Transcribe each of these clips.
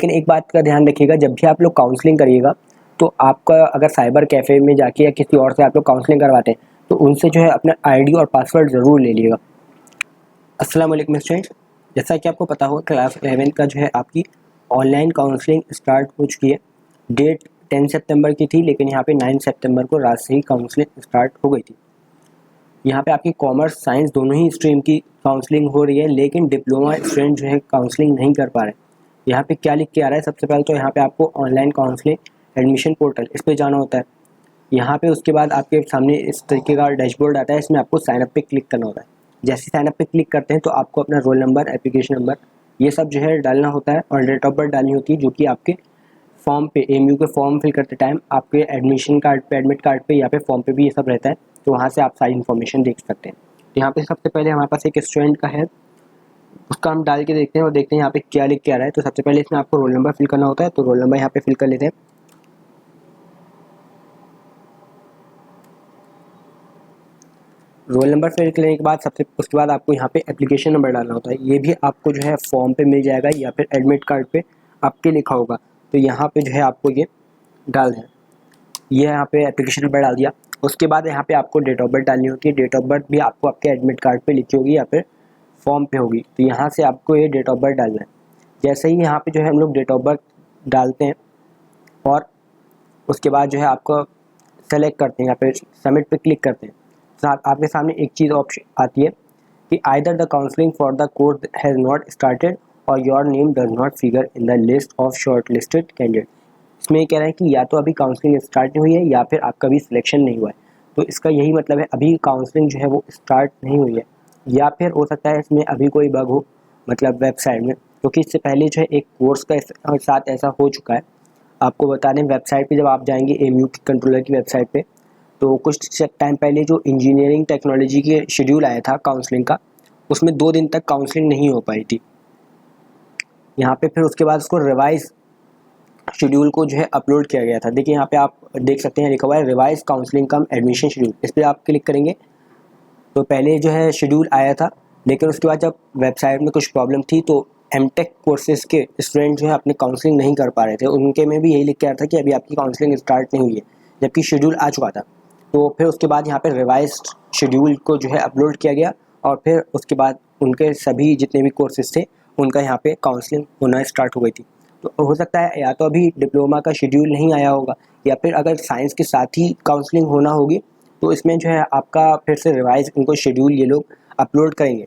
लेकिन एक बात का ध्यान रखिएगा, जब भी आप लोग काउंसलिंग करिएगा तो आपका अगर साइबर कैफ़े में जाके या किसी और से आप लोग काउंसलिंग करवाते हैं तो उनसे जो है अपना आईडी और पासवर्ड ज़रूर ले लीजिएगा। अस्सलाम वालेकुम स्टूडेंट्स, जैसा कि आपको पता हो क्लास 11 का जो है आपकी ऑनलाइन काउंसलिंग स्टार्ट हो चुकी है। डेट 10 सितंबर की थी, लेकिन यहाँ पे 9 सितंबर को रात से ही काउंसलिंग स्टार्ट हो गई थी। यहाँ पे आपकी कॉमर्स साइंस दोनों ही स्ट्रीम की काउंसलिंग हो रही है, लेकिन डिप्लोमा स्टूडेंट जो है काउंसलिंग नहीं कर पा रहे। यहाँ पे क्या लिख के आ रहा है, सबसे पहले तो यहाँ पे आपको ऑनलाइन काउंसलिंग एडमिशन पोर्टल इस पर जाना होता है। यहाँ पे उसके बाद आपके सामने इस तरीके का डैशबोर्ड आता है, इसमें आपको साइनअप पे क्लिक करना होता है। जैसे साइनअप पे क्लिक करते हैं तो आपको अपना रोल नंबर, एप्लीकेशन नंबर ये सब जो है डालना होता है और डेट ऑफ बर्थ डालनी होती है, जो कि आपके फॉर्म पे एमयू के फॉर्म फिल करते टाइम आपके एडमिशन कार्ड पे, एडमिट कार्ड पे या फिर फॉर्म पे भी ये सब रहता है, तो वहाँ से आप सारी इन्फॉर्मेशन देख सकते हैं। तो यहाँ पे सबसे पहले हमारे पास एक स्टूडेंट का है, उसका हम डाल के देखते हैं और देखते हैं यहाँ पे क्या लिख के आ रहा है। तो सबसे पहले इसमें आपको रोल नंबर फिल करना होता है, तो रोल नंबर यहाँ पे फिल कर लेते हैं। रोल नंबर फिल करने के बाद उसके बाद आपको यहाँ पे एप्लीकेशन नंबर डालना होता है। ये भी आपको जो है फॉर्म पे मिल जाएगा या फिर एडमिट कार्ड पे आपके लिखा होगा, तो यहाँ पे जो है आपको ये डाल दें। ये यहाँ पे एप्लीकेशन नंबर डाल दिया। उसके बाद यहाँ पे आपको डेट ऑफ बर्थ डालनी होती है। डेट ऑफ बर्थ भी आपको आपके एडमिट कार्ड पे लिखी होगी या फिर फॉर्म पे होगी, तो यहाँ से आपको ये डेट ऑफ बर्थ डालना है। जैसे ही यहाँ पे जो है हम लोग डेट ऑफ बर्थ डालते हैं और उसके बाद जो है आपको सेलेक्ट करते हैं, यहाँ पे सबमिट पे क्लिक करते हैं, आपके सामने एक चीज़ ऑप्शन आती है कि either the counselling for the course has not started or your name does not figure in the list of short listed candidate. इसमें ये कह रहा है कि या तो अभी काउंसलिंग स्टार्ट नहीं हुई है या फिर आपका भी सिलेक्शन नहीं हुआ है। तो इसका यही मतलब है अभी काउंसलिंग जो है वो स्टार्ट नहीं हुई है, या फिर हो सकता है इसमें अभी कोई बग हो, मतलब वेबसाइट में, क्योंकि इससे पहले जो है एक कोर्स का साथ ऐसा हो चुका है। आपको बता दें, वेबसाइट पे जब आप जाएंगे एमयू की कंट्रोलर की वेबसाइट पे, तो कुछ टाइम पहले जो इंजीनियरिंग टेक्नोलॉजी के शेड्यूल आया था काउंसलिंग का, उसमें 2 दिन तक काउंसलिंग नहीं हो पाई थी। यहाँ पे फिर उसके बाद उसको रिवाइज शेड्यूल को जो है अपलोड किया गया था। देखिए यहाँ पे आप देख सकते हैं लिखा हुआ है रिवाइज काउंसलिंग कम एडमिशन शेड्यूल। इस पर आप क्लिक करेंगे तो पहले जो है शेड्यूल आया था, लेकिन उसके बाद जब वेबसाइट में कुछ प्रॉब्लम थी तो एमटेक कोर्सेज के स्टूडेंट जो है अपने काउंसलिंग नहीं कर पा रहे थे। उनके में भी यही लिख के आया था कि अभी आपकी काउंसलिंग स्टार्ट नहीं हुई है, जबकि शेड्यूल आ चुका था। तो फिर उसके बाद यहाँ पे रिवाइज्ड शेड्यूल को जो है अपलोड किया गया और फिर उसके बाद उनके सभी जितने भी कोर्सेज थे उनका यहाँ पे काउंसलिंग होना स्टार्ट हो गई थी। तो हो सकता है या तो अभी डिप्लोमा का शेड्यूल नहीं आया होगा, या फिर अगर साइंस के साथ ही काउंसलिंग होना होगी तो इसमें जो है आपका फिर से रिवाइज उनको शेड्यूल ये लोग अपलोड करेंगे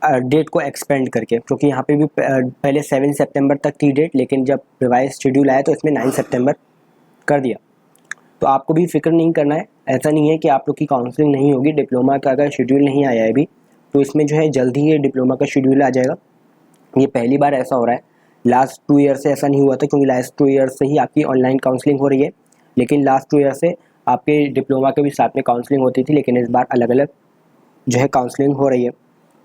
डेट को एक्सपेंड करके, क्योंकि यहाँ पे भी पहले 7 सितंबर तक थी डेट, लेकिन जब रिवाइज शेड्यूल आया तो इसमें 9 सितंबर कर दिया। तो आपको भी फिक्र नहीं करना है, ऐसा नहीं है कि आप लोग की काउंसलिंग नहीं होगी। डिप्लोमा का अगर शेड्यूल नहीं आया है अभी तो इसमें जो है जल्द ही ये डिप्लोमा का शेड्यूल आ जाएगा। ये पहली बार ऐसा हो रहा है, लास्ट 2 ईयर से ऐसा नहीं हुआ था, क्योंकि लास्ट 2 ईयर से ही आपकी ऑनलाइन काउंसलिंग हो रही है, लेकिन लास्ट 2 ईयर से आपके डिप्लोमा के भी साथ में काउंसलिंग होती थी, लेकिन इस बार अलग अलग जो है काउंसलिंग हो रही है।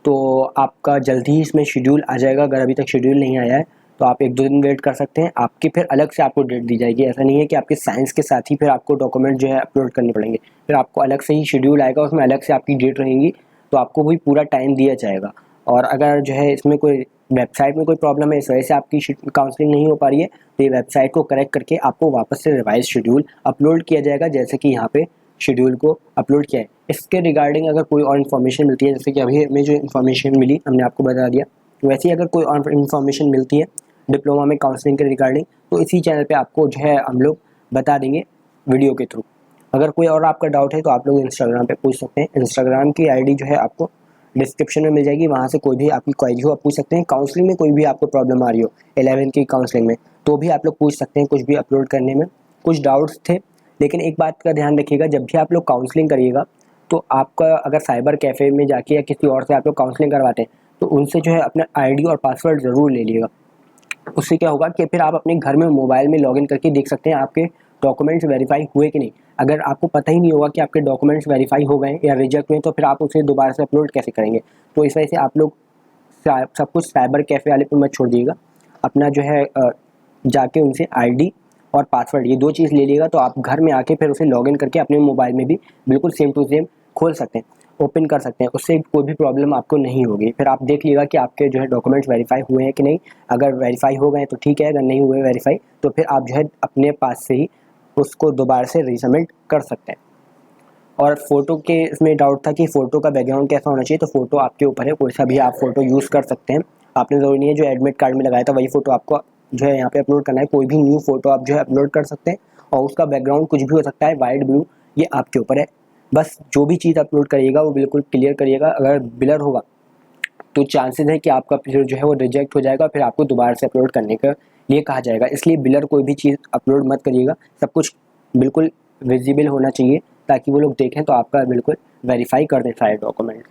तो आपका जल्द ही इसमें शेड्यूल आ जाएगा। अगर अभी तक शेड्यूल नहीं आया है तो आप 1-2 दिन वेट कर सकते हैं, आपकी फिर अलग से आपको डेट दी जाएगी। ऐसा नहीं है कि आपके साइंस के साथ ही फिर आपको डॉक्यूमेंट जो है अपलोड करने पड़ेंगे, फिर आपको अलग से ही शेड्यूल आएगा, उसमें अलग से आपकी डेट रहेंगी, तो आपको भी पूरा टाइम दिया जाएगा। और अगर जो है इसमें कोई वेबसाइट में कोई प्रॉब्लम है, इस वजह से आपकी काउंसलिंग नहीं हो पा रही है, तो ये वेबसाइट को करेक्ट करके आपको वापस से रिवाइज शेड्यूल अपलोड किया जाएगा, जैसे कि यहाँ पे शेड्यूल को अपलोड किया है। इसके रिगार्डिंग अगर कोई और इन्फॉर्मेशन मिलती है, जैसे कि अभी हमें जो इन्फॉर्मेशन मिली हमने आपको बता दिया, वैसे ही अगर कोई और इन्फॉर्मेशन मिलती है डिप्लोमा में काउंसलिंग के रिगार्डिंग, तो इसी चैनल पे आपको जो है हम लोग बता देंगे वीडियो के थ्रू। अगर कोई और आपका डाउट है तो आप लोग इंस्टाग्राम पे पूछ सकते हैं। इंस्टाग्राम की आईडी जो है आपको डिस्क्रिप्शन में मिल जाएगी, वहाँ से कोई भी आपकी क्वेरी हो आप पूछ सकते हैं। काउंसलिंग में कोई भी आपको प्रॉब्लम आ रही हो 11th की काउंसलिंग में, तो भी आप लोग पूछ सकते हैं। कुछ भी अपलोड करने में कुछ डाउट्स थे, लेकिन एक बात का ध्यान रखिएगा, जब भी आप लोग काउंसलिंग करिएगा तो आपका अगर साइबर कैफ़े में जाके या किसी और से आप लोग काउंसलिंग करवाते हैं तो उनसे जो है अपना आईडी और पासवर्ड ज़रूर ले लीजिएगा। उससे क्या होगा कि फिर आप अपने घर में मोबाइल में लॉगिन करके देख सकते हैं आपके डॉक्यूमेंट्स वेरीफाई हुए कि नहीं। अगर आपको पता ही नहीं होगा कि आपके डॉक्यूमेंट्स वेरीफाई हो गए या रिजेक्ट हुए, तो फिर आप उसे दोबारा से अपलोड कैसे करेंगे। तो इस वजह से आप लोग सब कुछ साइबर कैफ़े वाले पे मत छोड़ दिएगा, अपना जो है जाके उनसे आईडी और पासवर्ड ये 2 चीज़ ले लीजिएगा, तो आप घर में आके फिर उसे लॉगिन करके अपने मोबाइल में भी बिल्कुल सेम टू सेम खोल सकते हैं। ओपन कर सकते हैं, उससे कोई भी प्रॉब्लम आपको नहीं होगी। फिर आप देख लीजिएगा कि आपके जो है डॉक्यूमेंट्स वेरीफाई हुए हैं कि नहीं। अगर वेरीफाई हो गए तो ठीक है, अगर नहीं हुए वेरीफाई तो फिर आप जो है अपने पास से ही उसको दोबारा से रीसबमिट कर सकते हैं। और फ़ोटो के इसमें डाउट था कि फ़ोटो का बैकग्राउंड कैसा होना चाहिए, तो फ़ोटो आपके ऊपर है, कोई सा भी आप फ़ोटो यूज़ कर सकते हैं। आपने ज़रूरी नहीं है जो एडमिट कार्ड में लगाया था वही फ़ोटो आपको जो है यहाँ पे अपलोड करना है। कोई भी न्यू फ़ोटो आप जो है अपलोड कर सकते हैं और उसका बैकग्राउंड कुछ भी हो सकता है, वाइट ब्लू, ये आपके ऊपर है। बस जो भी चीज़ अपलोड करिएगा वो बिल्कुल क्लियर करिएगा। अगर ब्लर होगा तो चांसेस है कि आपका पिक्चर जो है वो रिजेक्ट हो जाएगा, फिर आपको दोबारा से अपलोड करने के लिए कहा जाएगा। इसलिए ब्लर कोई भी चीज़ अपलोड मत करिएगा, सब कुछ बिल्कुल विजिबल होना चाहिए ताकि वो लोग देखें तो आपका बिल्कुल वेरीफाई कर दें सारे डॉक्यूमेंट।